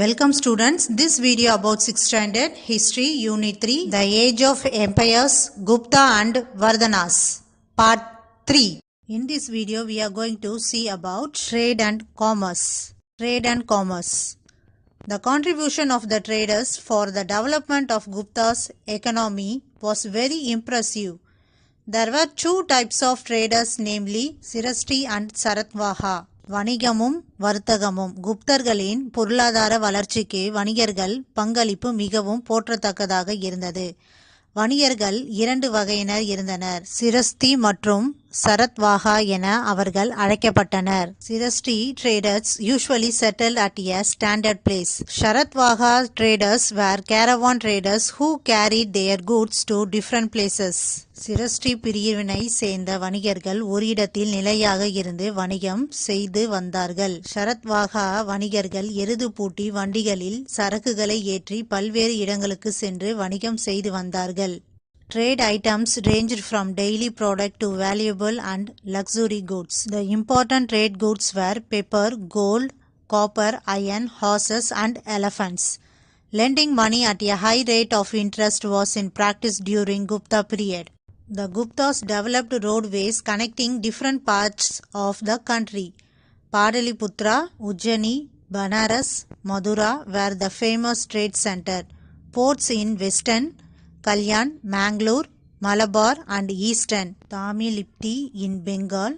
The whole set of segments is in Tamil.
Welcome students, this video about 6th standard history unit 3 the age of empires Gupta and Vardhanas part 3. In this video we are going to see about trade and commerce. The contribution of the traders for the development of Gupta's economy was very impressive. There were two types of traders, namely Sirasti and Saratvaha. வணிகமும் வர்த்தகமும். குப்தர்களின் பொருளாதார வளர்ச்சிக்கு வணிகர்கள் பங்களிப்பு மிகவும் போற்றத்தக்கதாக இருந்தது. வணிகர்கள் இரண்டு வகையினர் இருந்தனர். சிரஸ்தி மற்றும் சரத்வாகா என அவர்கள் அழைக்கப்பட்டனர். சிரஸ்டி traders usually settled at a standard place. Sharatvaha traders were caravan traders who carried their goods to different places. சிரஸ்டி பிரிவினை சேர்ந்த வணிகர்கள் ஒரு இடத்தில் நிலையாக இருந்து வணிகம் செய்து வந்தார்கள். ஷரத்வாகா வணிகர்கள் எருது பூட்டி வண்டிகளில் சரக்குகளை ஏற்றி பல்வேறு இடங்களுக்கு சென்று வணிகம் செய்து வந்தார்கள். Trade items ranged from daily product to valuable and luxury goods. The important trade goods were pepper, gold, copper, iron, horses and elephants. Lending money at a high rate of interest was in practice during Gupta period. The Guptas developed roadways connecting different parts of the country. Padaliputra, Ujjaini, Banaras, Madura were the famous trade center. Ports in western Kalyan, Mangalore, Malabar and eastern Tamilipti in Bengal,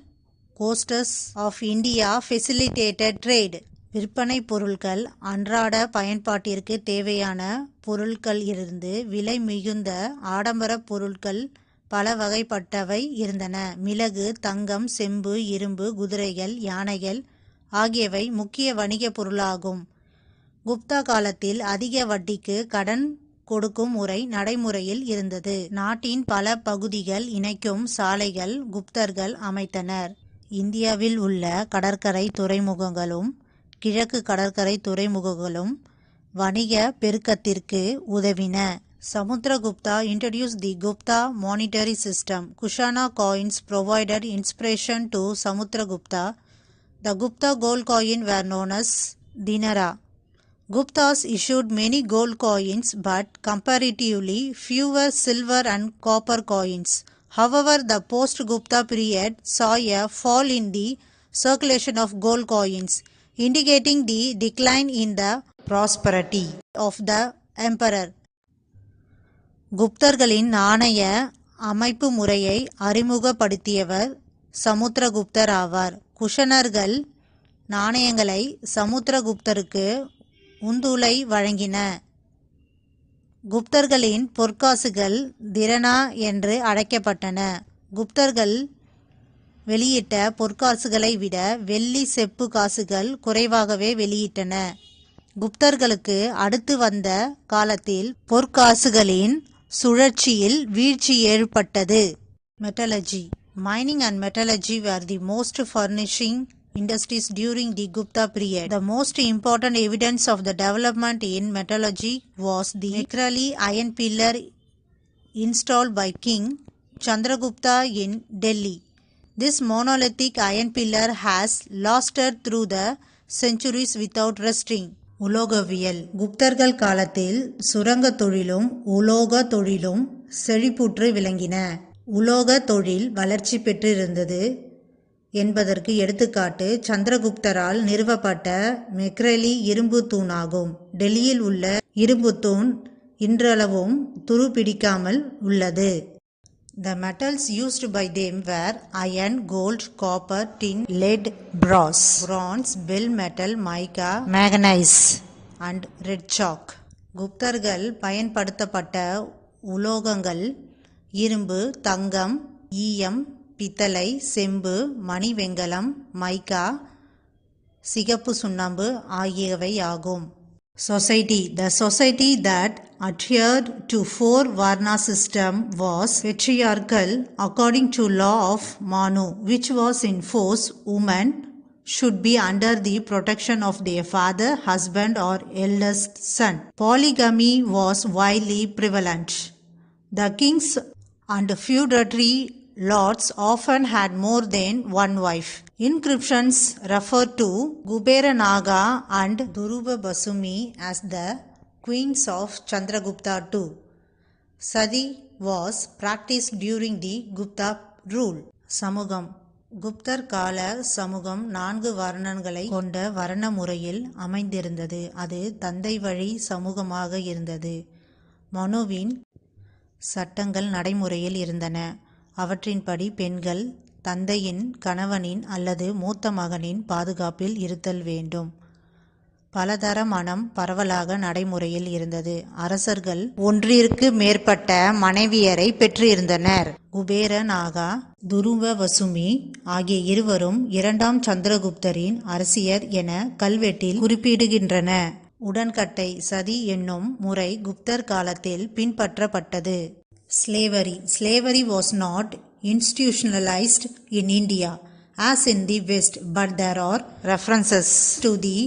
coasts of India facilitated trade. விற்பனை பொருட்கள் அன்றாட பயன்பாட்டிற்கு தேவையான பொருட்கள் இருந்து விலை மிகுந்த ஆடம்பர பொருட்கள் பல வகைப்பட்டவை இருந்தன. மிளகு, தங்கம், செம்பு, இரும்பு, குதிரைகள், யானைகள் ஆகியவை முக்கிய வணிக பொருளாகும். குப்தா காலத்தில் அதிக வட்டிக்கு கடன் கொடுக்கும் முறை நடைமுறையில் இருந்தது. நாட்டின் பல பகுதிகள் இணைக்கும் சாலைகள் குப்தர்கள் அமைத்தனர். இந்தியாவில் உள்ள கடற்கரை துறைமுகங்களும் கிழக்கு கடற்கரை துறைமுகங்களும் வணிக பெருக்கத்திற்கு உதவின. Samudragupta introduced the Gupta monetary system. Kushana coins provided inspiration to Samudragupta. The Gupta gold coin were known as dinara. Guptas issued many gold coins but comparatively fewer silver and copper coins. However, the post-Gupta period saw a fall in the circulation of gold coins, indicating the decline in the prosperity of the emperor. குப்தர்களின் நாணய அமைப்பு முறையை அறிமுகப்படுத்தியவர் சமுத்திரகுப்தர் ஆவார். குஷனர்கள் நாணயங்களை சமுத்திரகுப்தருக்கு உந்துளை வழங்கின. குப்தர்களின் பொற்காசுகள் திரனா என்று அழைக்கப்பட்டன. குப்தர்கள் வெளியிட்ட பொற்காசுகளை விட வெள்ளி செப்பு காசுகள் குறைவாகவே வெளியிட்டன. குப்தர்களுக்கு அடுத்து வந்த காலத்தில் பொற்காசுகளின் சுழற்சியில் வீழ்ச்சி ஏற்பட்டது. Metallurgy. Mining and metallurgy were the most flourishing industries during the Gupta period. The most important evidence of the development in metallurgy was the Mekrali iron pillar installed by King Chandragupta in Delhi. This monolithic iron pillar has lasted through the centuries without rusting. உலோகவியல். குப்தர்கள் காலத்தில் சுரங்க தொழிலும் உலோக தொழிலும் செழிப்புற்று விளங்கின. உலோக தொழில் வளர்ச்சி பெற்றிருந்தது என்பதற்கு எடுத்துக்காட்டு சந்திரகுப்தரால் நிறுவப்பட்ட மெக்ரலி இரும்பு தூணாகும். டெல்லியில் உள்ள இரும்பு தூண் இன்றளவும் துருப்பிடிக்காமல் உள்ளது. The metals used by them were iron, gold, copper, tin, lead, brass, bronze, bell metal, mica, manganese and red chalk. குப்தர்கள் பயன்படுத்தப்பட்ட உலோகங்கள் இரும்பு, தங்கம், ஈயம், பித்தளை, செம்பு, மணிவெங்கலம், மைக்கா, சிகப்பு சுண்ணாம்பு ஆகியவை ஆகும். Society. The society that adhered to four Varna system was patriarchal according to law of Manu, which was in force women should be under the protection of their father, husband or eldest son. Polygamy was widely prevalent. The kings and feudatory lords often had more than one wife. Inscriptions refer to Kuberanaga and Duruva Basumi as the queens of Chandragupta too. Sati was practiced during the Gupta rule. சமூகம் குப்தர் கால சமூகம் 4 வர்ணங்களை கொண்ட வர்ண முறையில் அமைந்திருந்தது. அது தந்தை வழி சமூகமாக இருந்தது. மனுவின் சட்டங்கள் நடைமுறையில் இருந்தன. அவற்றின்படி பெண்கள் தந்தையின், கணவனின் அல்லது மூத்த மகனின் பாதுகாப்பில் இருத்தல் வேண்டும். பலதர மனம் பரவலாக நடைமுறையில் இருந்தது. அரசர்கள் ஒன்றிற்கு மேற்பட்ட மனைவியரை பெற்றிருந்தனர். குபேரநாகா, துருவ வசுமி ஆகிய இருவரும் 2ஆம் சந்திரகுப்தரின் அரசியர் என கல்வெட்டில் குறிப்பிடுகின்றன. உடன்கட்டை சதி என்னும் முறை குப்தர் காலத்தில் பின்பற்றப்பட்டது. Slavery was not institutionalized in India as in the West, but there are references to the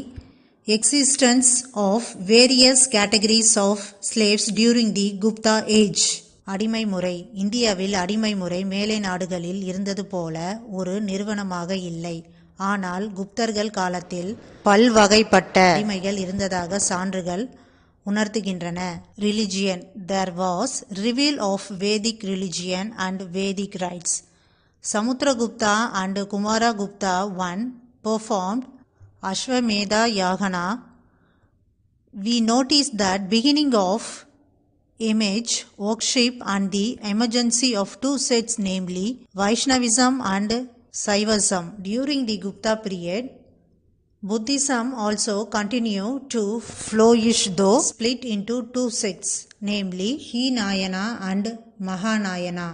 existence of various categories of slaves during the Gupta age. அடிமை முறை இந்தியாவில் அடிமை முறை மேலை நாடுகளில் இருந்தது போல ஒரு நிறுவனமாக இல்லை. ஆனால் குப்தர்கள் காலத்தில் பல்வகைப்பட்ட அடிமைகள் இருந்ததாக சான்றுகள் உணர்த்துகின்றன. Religion There was reveal of Vedic religion and Vedic rites. Samudragupta and Kumaragupta I performed Ashwamedha Yagana. We notice that beginning of image worship and the emergency of two sects, namely Vaishnavism and Saivism. During the Gupta period, Buddhism also continued to flourish, though split into two sects, namely Hinayana and Mahanayana.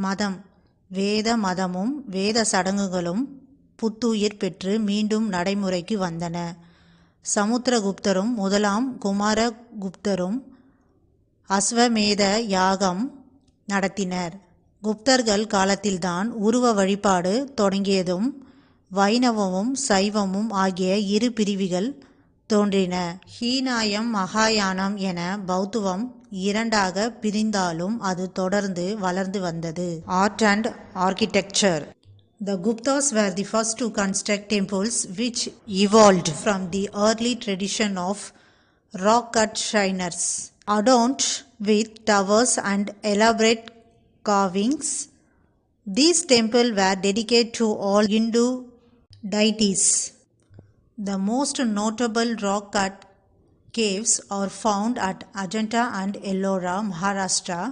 மதம் வேத மதமும் வேத சடங்குகளும் புத்துயிர் பெற்று மீண்டும் நடைமுறைக்கு வந்தன. சமுத்திரகுப்தரும் 1ஆம் குமாரகுப்தரும் அஸ்வமேத யாகம் நடத்தினர். குப்தர்கள் காலத்தில்தான் உருவ வழிபாடு தொடங்கியதும் வைணவமும் சைவமும் ஆகிய இரு பிரிவுகள் தோன்றின. ஹீனாயம் மகாயானம் என பௌத்தவம் 2ஆக பிரிந்தாலும் அது தொடர்ந்து வளர்ந்து வந்தது. Art and architecture The Guptas were the first to construct temples which evolved from the early tradition of rock-cut shrines, adorned with towers and elaborate carvings. These temples were dedicated to all Hindu deities. The most notable rock-cut caves are found at Ajanta and Ellora, Maharashtra,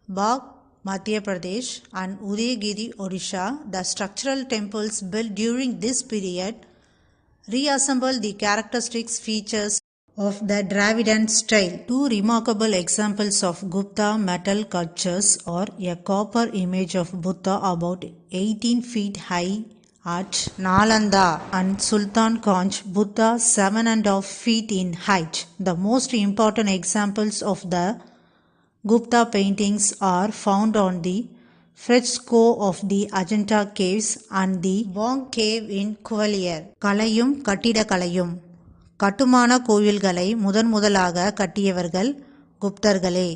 Bagh, Madhya Pradesh, and Udayagiri, Odisha. The structural temples built during this period reassemble the characteristic features of the Dravidian style. Two remarkable examples of Gupta metal sculptures are a copper image of Buddha about 18 feet high at Nalanda and Sultan Ganj Buddha 7.5 feet in height. The most important examples of the Gupta paintings are found on the fresco of the Ajanta caves and the Wang cave in Gwalior. கலையும் கட்டிடக்கலையும் கட்டுமான கோவில்களை முதலாக கட்டியவர்கள் குப்தர்களே.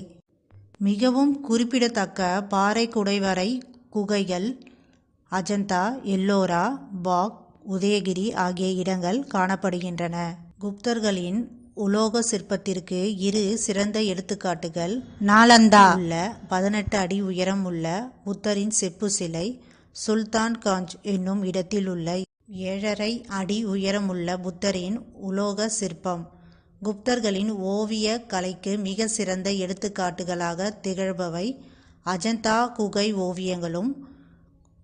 மிகவும் குறிப்பிடத்தக்க பாறை குடைவரை குகைகள் அஜந்தா, எல்லோரா, பாக், உதயகிரி ஆகிய இடங்கள் காணப்படுகின்றன. குப்தர்களின் உலோக சிற்பத்திற்கு இரு சிறந்த எடுத்துக்காட்டுகள் நாலந்தா உள்ள 18 அடி உயரம் உள்ள புத்தரின் செப்பு சிலை, சுல்தான் காஞ்ச் என்னும் இடத்தில் உள்ள 7.5 அடி உயரமுள்ள புத்தரின் உலோக சிற்பம். குப்தர்களின் ஓவிய கலைக்கு மிக சிறந்த எடுத்துக்காட்டுகளாக திகழ்பவை அஜந்தா குகை ஓவியங்களும்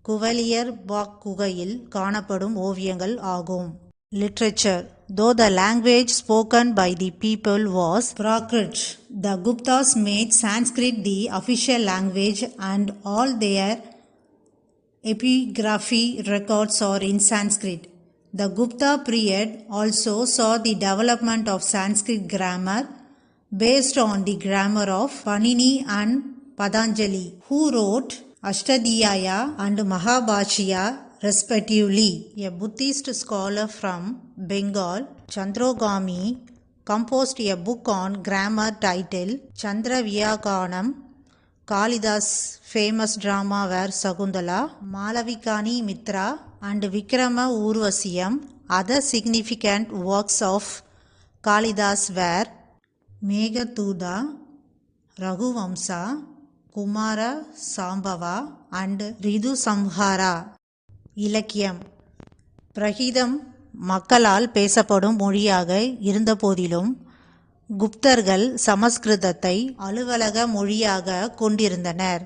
குவலியர் பாக் குகையில் காணப்படும் ஓவியங்கள் ஆகும். Literature Though the language spoken by the people was Prakrit, the Guptas made Sanskrit the official language and all their epigraphy records are in Sanskrit. The Gupta period also saw the development of Sanskrit grammar based on the grammar of Panini and Patanjali, who wrote Ashtadhyaya and Mahabhashya respectively. A Buddhist scholar from Bengal, Chandrogami, composed a book on grammar titled Chandravyakanam, Kalidas' famous drama were Sakuntala, Malavikani Mitra and Vikrama Urvasiyam. Other significant works of Kalidas were Meghaduta, Raghuvamsa, Kumara Sambhava and Ridu Samhara. இலக்கியம் பிரகிதம் மக்களால் பேசப்படும் மொழியாக இருந்தபோதிலும் குப்தர்கள் சமஸ்கிருதத்தை அலுவலக மொழியாக கொண்டிருந்தனர்.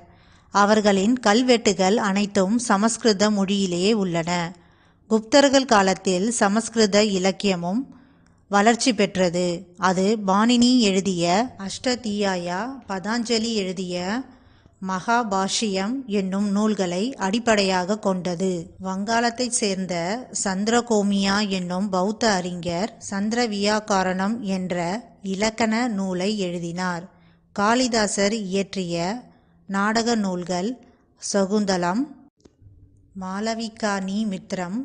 அவர்களின் கல்வெட்டுகள் அனைத்தும் சமஸ்கிருத மொழியிலேயே உள்ளன. குப்தர்கள் காலத்தில் சமஸ்கிருத இலக்கியமும் வளர்ச்சி பெற்றது. அது பாணினி எழுதிய அஷ்டதியாயா, பதாஞ்சலி எழுதிய மகாபாஷ்யம் என்னும் நூல்களை அடிப்படையாக கொண்டது. வங்காளத்தைச் சேர்ந்த சந்திரகோமியா என்னும் பௌத்த அறிஞர் சந்திரவியாக்கரணம் என்ற இலக்கண நூலை எழுதினார். காளிதாசர் இயற்றிய நாடக நூல்கள் சகுந்தலம், மாளவிகானி மித்ரம்,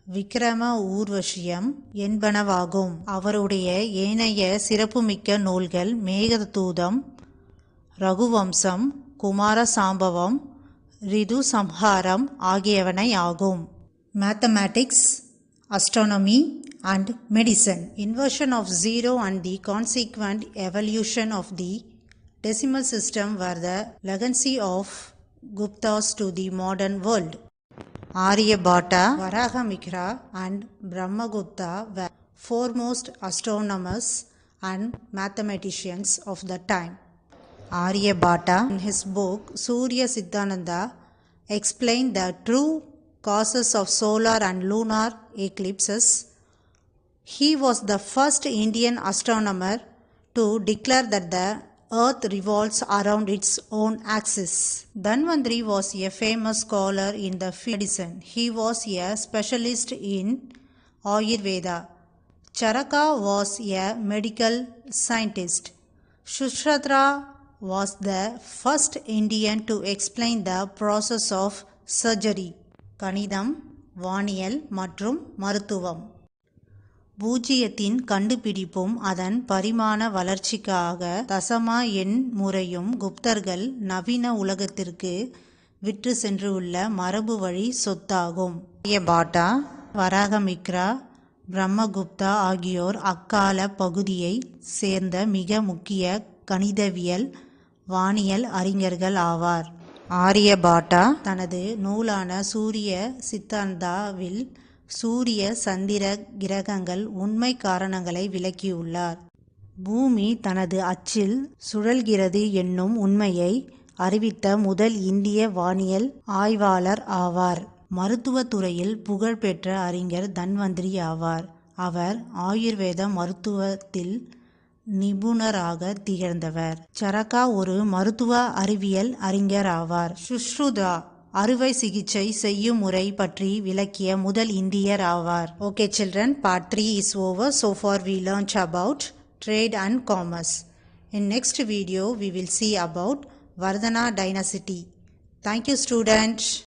விக்ரம ஊர்வசியம் என்பனவாகும். அவருடைய ஏனைய சிறப்புமிக்க நூல்கள் மேகதூதம், ரகுவம்சம், குமார சாம்பவம், ரிது சம்ஹாரம் ஆகியவனை ஆகும். Mathematics, astronomy and medicine. Inversion of zero and the consequent evolution of the decimal system were the legacy of Guptas to the modern world. Aryabhata, Varahamikra and Brahmagupta were foremost astronomers and mathematicians of the time. Aryabhata, in his book Surya Siddhananda, explained the true causes of solar and lunar eclipses. He was the first Indian astronomer to declare that the earth revolves around its own axis. Dhanvantri was a famous scholar in the field of medicine. He was a specialist in Ayurveda. Charaka was a medical scientist. Shushruta was the first Indian to explain the process of surgery. கணிதம், வானியல் மற்றும் மருத்துவம். பூஜ்ஜியத்தின் கண்டுபிடிப்பும் அதன் பரிமாண வளர்ச்சிக்காக தசமா எண் முறையும் குப்தர்கள் நவீன உலகத்திற்கு விற்று சென்றுள்ள மரபு வழி சொத்தாகும். ஆரியபாட்டா, வராகமிக்ரா, பிரம்மகுப்தா ஆகியோர் அக்கால பகுதியை சேர்ந்த மிக முக்கிய கணிதவியல், வானியல் அறிஞர்கள் ஆவார். ஆரியபாட்டா தனது நூலான சூரிய சித்தாந்தாவில் சூரிய, சந்திர, கிரகங்கள் உண்மை காரணங்களை விளக்கியுள்ளார். பூமி தனது அச்சில் சுழல்கிறது என்னும் உண்மையை அறிவித்த முதல் இந்திய வானியல் ஆய்வாளர் ஆவார். மருத்துவத்துறையில் புகழ்பெற்ற அறிஞர் தன்வந்திரி ஆவார். அவர் ஆயுர்வேத மருத்துவத்தில் நிபுணராக திகழ்ந்தவர். சரகா ஒரு மருத்துவ அறிவியல் அறிஞர் ஆவார். சுஷ்ருதா அறுவை சிகிச்சை செய்யும் முறை பற்றி விளக்கிய முதல் இந்தியர் ஆவார். Okay children, part 3 is over. So far we learned about trade and commerce. In next video we will see about Vardhana dynasty. Thank you students.